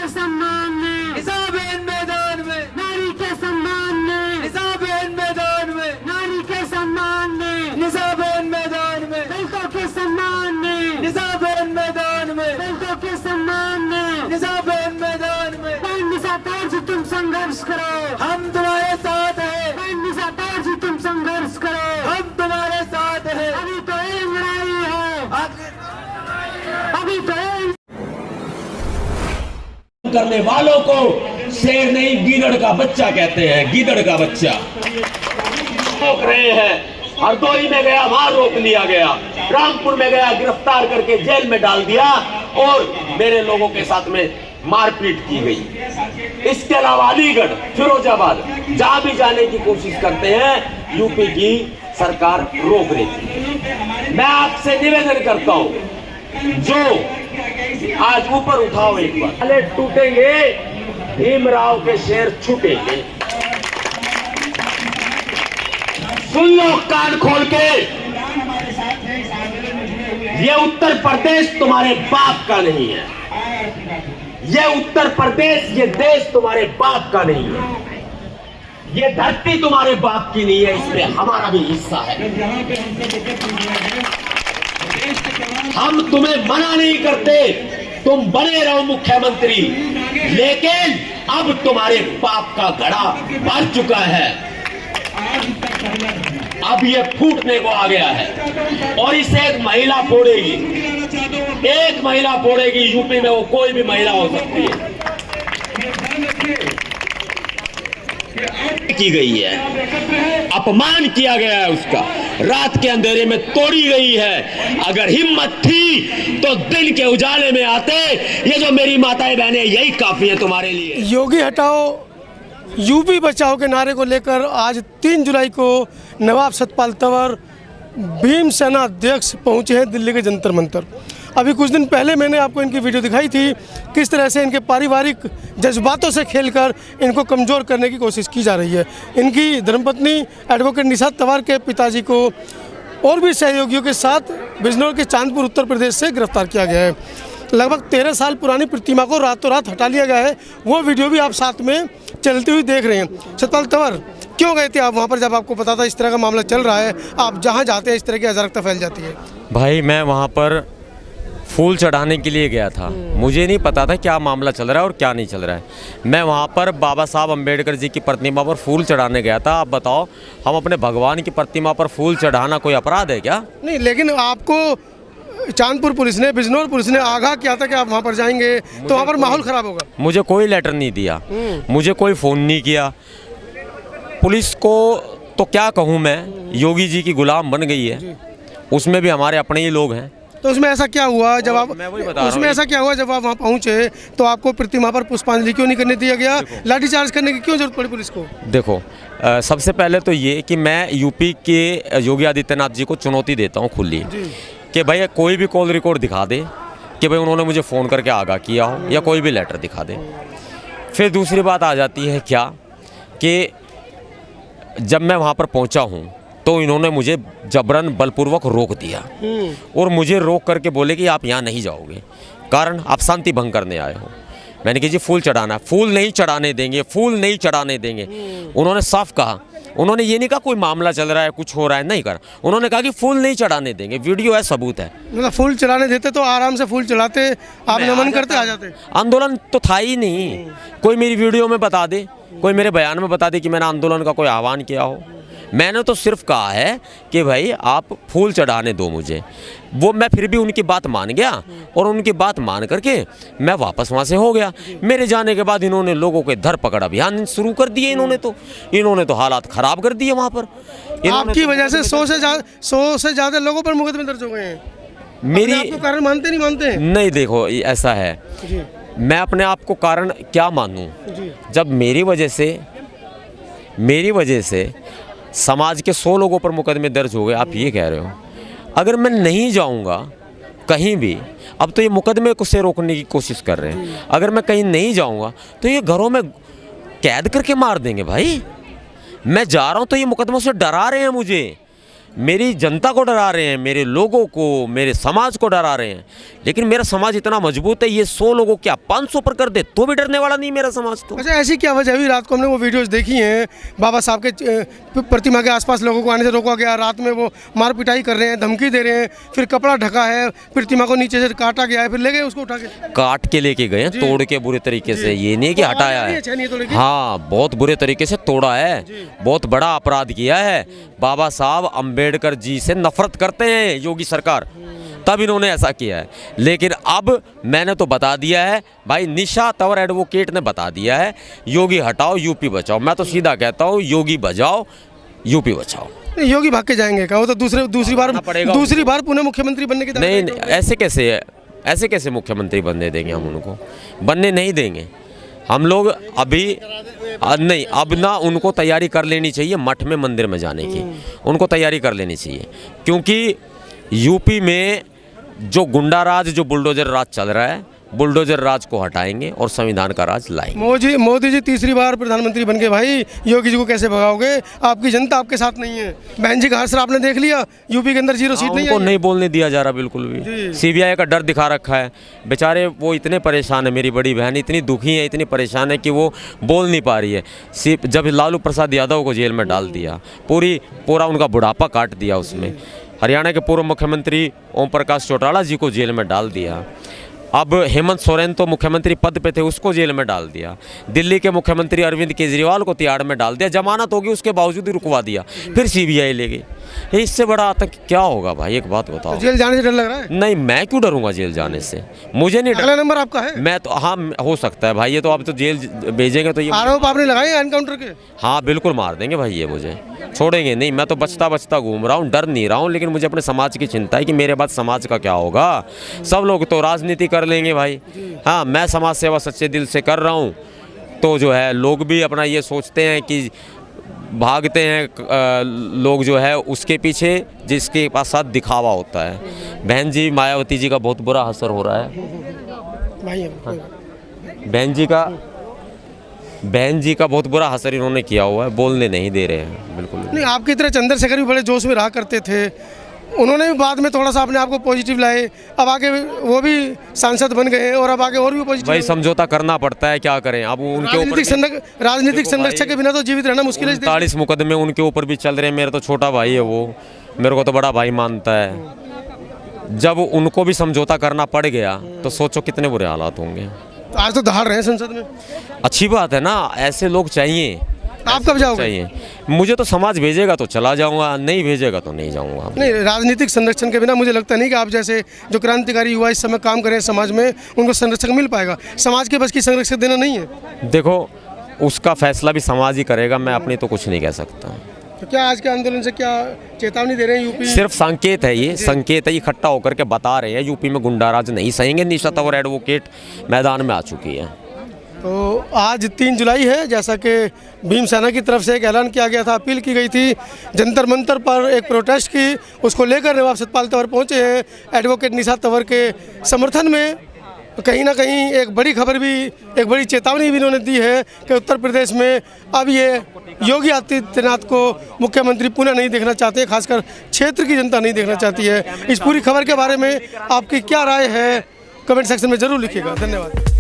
के सम्मान में, निसाब मैदान में, नारी के सम्मान में, निसाब मैदान में, नारी के सम्मान में, निसाब मैदान में, दलितों के सम्मान में, निसाब मैदान में, दलितों के सम्मान में, निसाब मैदान में। बहन निशा तौर से तुम संघर्ष करो, हम तुम्हारे साथ हैं, बहन निशा तौर से तुम संघर्ष करो, हम तुम्हारे साथ हैं। अभी तो एक लड़ाई है, अभी तो एक करने वालों को शेर नहीं गीदड़ का बच्चा कहते हैं, गीदड़ का बच्चा। रोक रहे हैं, हरदोई में गया वहां रोक लिया गया, रामपुर में गया गिरफ्तार करके जेल में डाल दिया और मेरे लोगों के साथ में मारपीट की गई। इसके अलावा अलीगढ़, फिरोजाबाद जहां भी जाने की कोशिश करते हैं यूपी की सरकार रोक रही थी। मैं आपसे निवेदन करता हूं, जो आज ऊपर उठाओ एक बार, पहले टूटेंगे भीमराव के शेर छूटेंगे। सुन लो कान खोल के, ये उत्तर प्रदेश तुम्हारे बाप का नहीं है, ये उत्तर प्रदेश, ये देश तुम्हारे बाप का नहीं है, ये धरती तुम्हारे बाप की नहीं है, इसमें हमारा भी हिस्सा है। हम तुम्हें मना नहीं करते, तुम बने रहो मुख्यमंत्री, लेकिन अब तुम्हारे पाप का घड़ा भर चुका है, अब ये फूटने को आ गया है और इसे एक महिला फोड़ेगी, एक महिला फोड़ेगी। यूपी में वो कोई भी महिला हो सकती है, की गई है, अपमान किया गया है उसका, रात के अंधेरे में तोड़ी गई है। अगर हिम्मत थी तो दिन के उजाले में आते। ये जो मेरी माताएं बहनें, यही काफी है तुम्हारे लिए। योगी हटाओ यूपी बचाओ के नारे को लेकर आज 3 जुलाई को नवाब सतपाल तंवर भीमसेना अध्यक्ष पहुंचे हैं दिल्ली के जंतर मंतर। अभी कुछ दिन पहले मैंने आपको इनकी वीडियो दिखाई थी, किस तरह से इनके पारिवारिक जज्बातों से खेलकर इनको कमज़ोर करने की कोशिश की जा रही है। इनकी धर्मपत्नी एडवोकेट निशा तंवर के पिताजी को और भी सहयोगियों के साथ बिजनौर के चांदपुर उत्तर प्रदेश से गिरफ्तार किया गया है। लगभग 13 साल पुरानी प्रतिमा को रातों रात हटा लिया गया है। वो वीडियो भी आप साथ में चलती हुई देख रहे हैं। सतपाल तंवर, क्यों गए थे आप वहाँ पर जब आपको पता था इस तरह का मामला चल रहा है? आप जहाँ जाते हैं इस तरह की अराजकता फैल जाती है। भाई मैं वहाँ पर फूल चढ़ाने के लिए गया था, मुझे नहीं पता था क्या मामला चल रहा है और क्या नहीं चल रहा है। मैं वहाँ पर बाबा साहब अम्बेडकर जी की प्रतिमा पर फूल चढ़ाने गया था। आप बताओ, हम अपने भगवान की प्रतिमा पर फूल चढ़ाना कोई अपराध है क्या? नहीं, लेकिन आपको चांदपुर पुलिस ने, बिजनौर पुलिस ने आगाह किया था कि आप वहाँ पर जाएंगे तो वहाँ पर माहौल ख़राब होगा। मुझे कोई लेटर नहीं दिया, मुझे कोई फ़ोन नहीं किया। पुलिस को तो क्या कहूँ मैं, योगी जी की गुलाम बन गई है, उसमें भी हमारे अपने ही लोग हैं। तो उसमें ऐसा क्या हुआ जब आप, उसमें ऐसा क्या हुआ जब आप वहाँ पहुँचे तो आपको प्रतिमा पर पुष्पांजलि क्यों नहीं करने दिया गया? लाठीचार्ज करने की क्यों जरूरत पड़ी पुलिस को? देखो, सबसे पहले तो ये कि मैं यूपी के योगी आदित्यनाथ जी को चुनौती देता हूँ खुली कि भाई कोई भी कॉल रिकॉर्ड दिखा दे कि भाई उन्होंने मुझे फ़ोन करके आगाह किया हो, या कोई भी लेटर दिखा दे। फिर दूसरी बात आ जाती है क्या कि जब मैं वहाँ पर पहुँचा हूँ तो इन्होंने मुझे जबरन बलपूर्वक रोक दिया और मुझे रोक करके बोले कि आप यहाँ नहीं जाओगे, कारण आप शांति भंग करने आए हो। मैंने कहा जी फूल चढ़ाना, फूल नहीं चढ़ाने देंगे, फूल नहीं चढ़ाने देंगे। उन्होंने साफ कहा, उन्होंने ये नहीं कहा कोई मामला चल रहा है, कुछ हो रहा है, नहीं करा। उन्होंने कहा कि फूल नहीं चढ़ाने देंगे, वीडियो है, सबूत है। मतलब फूल चढ़ाने देते तो आराम से फूल चढ़ाते, आप नमन करते आ जाते। आंदोलन तो था ही नहीं, कोई मेरी वीडियो में बता दे, कोई मेरे बयान में बता दे कि मैंने आंदोलन का कोई आह्वान किया हो। मैंने तो सिर्फ कहा है कि भाई आप फूल चढ़ाने दो मुझे। वो मैं फिर भी उनकी बात मान गया और उनकी बात मान करके मैं वापस वहाँ से हो गया। मेरे जाने के बाद इन्होंने लोगों के धरपकड़ अभियान शुरू कर दिए। इन्होंने तो हालात ख़राब कर दिए वहाँ पर। आपकी वजह से 100 से ज़्यादा लोगों पर मुकदमे दर्ज हो गए हैं। मेरी आपको कारण मानते नहीं मानते? नहीं, देखो ऐसा है, मैं अपने आप को कारण क्या मानूं जब मेरी वजह से समाज के 100 लोगों पर मुकदमे दर्ज हो गए। आप ये कह रहे हो अगर मैं नहीं जाऊंगा कहीं भी, अब तो ये मुकदमे को से रोकने की कोशिश कर रहे हैं, अगर मैं कहीं नहीं जाऊंगा तो ये घरों में कैद करके मार देंगे। भाई मैं जा रहा हूं तो ये मुकदमों से डरा रहे हैं मुझे। मेरी जनता को डरा रहे हैं, मेरे लोगों को, मेरे समाज को डरा रहे हैं। लेकिन मेरा समाज इतना मजबूत है, ये 100 लोगों क्या 500 पर कर दे तो भी डरने वाला नहीं मेरा समाज। तो अच्छा, ऐसी क्या वजह हुई? रात को हमने वो वीडियोस देखी हैं, बाबा साहब के प्रतिमा के आसपास लोगों को आने से रोका गया, रात में वो मार पिटाई कर रहे हैं, धमकी दे रहे हैं, फिर कपड़ा ढका है, प्रतिमा को नीचे से काटा गया है, फिर ले गए उसको उठा के, काट के लेके गए हैं, तोड़ के बुरे तरीके से। ये नहीं कि हटाया है, हाँ बहुत बुरे तरीके से तोड़ा है, बहुत बड़ा अपराध किया है। बाबा साहब अंबेडकर जी से नफरत करते हैं योगी सरकार, तब इन्होंने ऐसा किया है। लेकिन अब मैंने तो बता दिया है भाई, निशा तंवर एडवोकेट ने बता दिया है, योगी हटाओ यूपी बचाओ। मैं तो सीधा कहता हूँ योगी बचाओ यूपी बचाओ। योगी भाग के जाएंगे क्या? वो तो दूसरी बार पुनः मुख्यमंत्री बनने की नहीं, ऐसे कैसे मुख्यमंत्री बनने देंगे हम उनको? बनने नहीं देंगे हम लोग। अभी नहीं, अब ना उनको तैयारी कर लेनी चाहिए मठ में मंदिर में जाने की, उनको तैयारी कर लेनी चाहिए। क्योंकि यूपी में जो गुंडा राज, जो बुलडोजर राज चल रहा है, बुलडोजर राज को हटाएंगे और संविधान का राज लाएंगे। मोदी जी तीसरी बार प्रधानमंत्री बन गए भाई, योगी जी को कैसे भगाओगे? आपकी जनता आपके साथ नहीं है। बहन जी का हर्ष आपने देख लिया, यूपी के अंदर 0 सीट नहीं है, उनको नहीं बोलने दिया जा रहा बिल्कुल भी। सीबीआई का डर दिखा रखा है, बेचारे वो इतने परेशान है, मेरी बड़ी बहन इतनी दुखी है, इतनी परेशान है कि वो बोल नहीं पा रही है। जब लालू प्रसाद यादव को जेल में डाल दिया, पूरा उनका बुढ़ापा काट दिया उसमें। हरियाणा के पूर्व मुख्यमंत्री ओम प्रकाश चौटाला जी को जेल में डाल दिया। अब हेमंत सोरेन तो मुख्यमंत्री पद पे थे, उसको जेल में डाल दिया। दिल्ली के मुख्यमंत्री अरविंद केजरीवाल को तिहाड़ में डाल दिया, जमानत होगी उसके बावजूद ही रुकवा दिया, फिर सीबीआई ले गई। इससे बड़ा आतंक क्या होगा भाई? एक बात बताओ। तो जेल जाने से डर लग रहा है? नहीं, मैं क्यों डरूंगा जेल जाने से? मुझे नहीं डर। अगला नंबर आपका है? मैं तो, हाँ हो सकता है भाई, ये तो अब तो जेल भेजेंगे तो ये आरोप आपने लगाए एनकाउंटर के? हाँ बिल्कुल मार देंगे भाई, ये मुझे छोड़ेंगे नहीं। मैं तो बचता घूम रहा हूँ, डर नहीं रहा हूँ, लेकिन मुझे अपने समाज की चिंता है कि मेरे बाद समाज का क्या होगा। सब लोग तो राजनीति कर लेंगे भाई, हाँ मैं समाज सेवा सच्चे दिल से कर रहा हूँ। तो जो है लोग भी अपना ये सोचते हैं कि भागते हैं लोग जो है उसके पीछे जिसके पास साथ दिखावा होता है। बहन जी मायावती जी का बहुत बुरा असर हो रहा है हाँ। बहन जी का बहुत बुरा असर इन्होंने किया हुआ है, बोलने नहीं दे रहे हैं बिल्कुल नहीं। आपकी तरह चंद्रशेखर भी बड़े जोश में रहा करते थे, उन्होंने भी बाद में थोड़ा सा अपने आप को पॉजिटिव लाए, अब आगे वो भी सांसद बन गए और अब आगे और भी पॉजिटिव। भाई समझौता करना पड़ता है, क्या करें अब उनके ऊपर। राजनीतिक संरक्षक के बिना तो जीवित रहना मुश्किल है। 40 मुकदमे उनके ऊपर भी चल रहे हैं। मेरा तो छोटा भाई है, वो मेरे को तो बड़ा भाई मानता है। जब उनको भी समझौता करना पड़ गया तो सोचो कितने बुरे हालात होंगे। आज तो दहाड़ रहे हैं संसद में, अच्छी बात है ना, ऐसे लोग चाहिए। आप कब जाओगे? चाहिए मुझे तो समाज भेजेगा तो चला जाऊंगा, नहीं भेजेगा तो नहीं जाऊंगा। नहीं, राजनीतिक संरक्षण के बिना मुझे लगता नहीं कि आप जैसे जो क्रांतिकारी युवा इस समय काम करें समाज में, उनको संरक्षण मिल पाएगा। समाज के बस की संरक्षण देना नहीं है। देखो उसका फैसला भी समाज ही करेगा, मैं अपनी तो कुछ नहीं कह सकता। तो क्या आज के आंदोलन से क्या चेतावनी दे रहे हैं? यूपी सिर्फ संकेत है, ये संकेत है, इकट्ठा होकर के बता रहे हैं यूपी में गुंडाराज नहीं सहेंगे। निशा तंवर एडवोकेट मैदान में आ चुकी है। तो आज 3 जुलाई है, जैसा कि भीमसेना की तरफ से एक ऐलान किया गया था, अपील की गई थी, जंतर मंतर पर एक प्रोटेस्ट की, उसको लेकर नवाब सतपाल तंवर पहुंचे हैं एडवोकेट निशा तंवर के समर्थन में। कहीं ना कहीं एक बड़ी खबर भी, एक बड़ी चेतावनी भी इन्होंने दी है कि उत्तर प्रदेश में अब ये योगी आदित्यनाथ को मुख्यमंत्री पुनः नहीं देखना चाहते, खासकर क्षेत्र की जनता नहीं देखना चाहती है। इस पूरी खबर के बारे में आपकी क्या राय है, कमेंट सेक्शन में ज़रूर लिखिएगा। धन्यवाद।